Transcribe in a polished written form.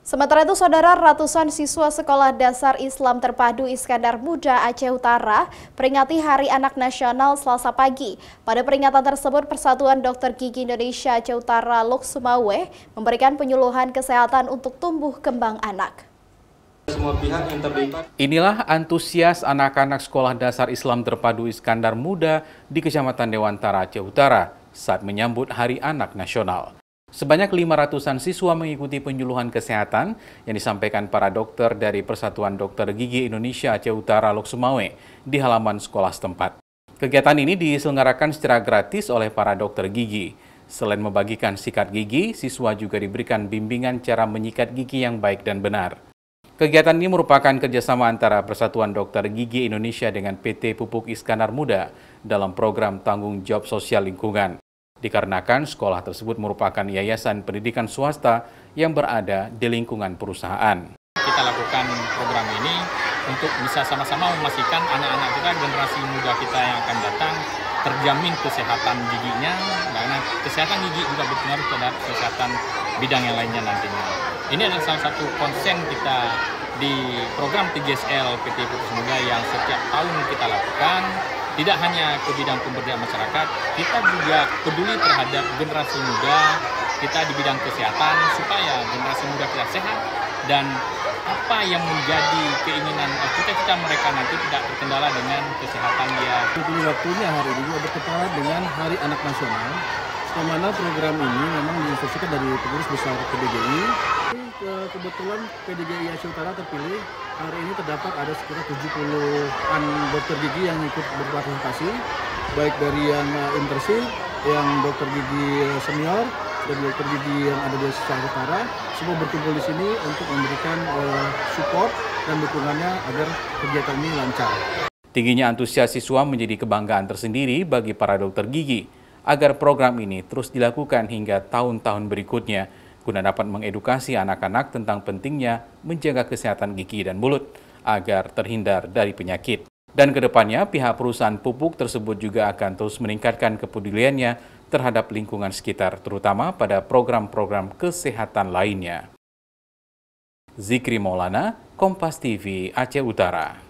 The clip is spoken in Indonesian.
Sementara itu, saudara, ratusan siswa Sekolah Dasar Islam Terpadu Iskandar Muda Aceh Utara peringati Hari Anak Nasional Selasa pagi. Pada peringatan tersebut, Persatuan Dokter Gigi Indonesia Aceh Utara Lok Sumawe memberikan penyuluhan kesehatan untuk tumbuh kembang anak. Semua pihak yang terlibat. Inilah antusias anak-anak Sekolah Dasar Islam Terpadu Iskandar Muda di Kecamatan Dewantara, Aceh Utara saat menyambut Hari Anak Nasional. Sebanyak 500-an siswa mengikuti penyuluhan kesehatan yang disampaikan para dokter dari Persatuan Dokter Gigi Indonesia Aceh Utara Lok Sumawe di halaman sekolah setempat. Kegiatan ini diselenggarakan secara gratis oleh para dokter gigi. Selain membagikan sikat gigi, siswa juga diberikan bimbingan cara menyikat gigi yang baik dan benar. Kegiatan ini merupakan kerjasama antara Persatuan Dokter Gigi Indonesia dengan PT Pupuk Iskandar Muda dalam program tanggung jawab sosial lingkungan. Dikarenakan sekolah tersebut merupakan yayasan pendidikan swasta yang berada di lingkungan perusahaan. Kita lakukan program ini untuk bisa sama-sama memastikan anak-anak kita, generasi muda kita yang akan datang, terjamin kesehatan giginya, karena kesehatan gigi juga berpengaruh pada kesehatan bidang yang lainnya nantinya. Ini adalah salah satu konsen kita di program TGSL PT Pupuk Muda yang setiap tahun kita lakukan. Tidak hanya ke bidang pemberdayaan masyarakat, kita juga peduli terhadap generasi muda kita di bidang kesehatan supaya generasi muda kita sehat dan apa yang menjadi keinginan cita-cita mereka nanti tidak terkendala dengan kesehatan dia. Waktunya hari ini juga bertepatan dengan Hari Anak Nasional, di mana program ini memang diinstruksikan dari pengurus besar PDGI. Kebetulan PDGI Aceh Utara terpilih. Hari ini terdapat ada sekitar 70-an dokter gigi yang ikut berpartisipasi, baik dari yang intensif, yang dokter gigi senior, dan dokter gigi yang ada di Aceh Utara. Semua berkumpul di sini untuk memberikan support dan dukungannya agar kegiatan ini lancar. Tingginya antusias siswa menjadi kebanggaan tersendiri bagi para dokter gigi agar program ini terus dilakukan hingga tahun-tahun berikutnya guna dapat mengedukasi anak-anak tentang pentingnya menjaga kesehatan gigi dan mulut agar terhindar dari penyakit. Dan kedepannya pihak perusahaan pupuk tersebut juga akan terus meningkatkan kepeduliannya terhadap lingkungan sekitar, terutama pada program-program kesehatan lainnya. Zikri Maulana, Kompas TV, Aceh Utara.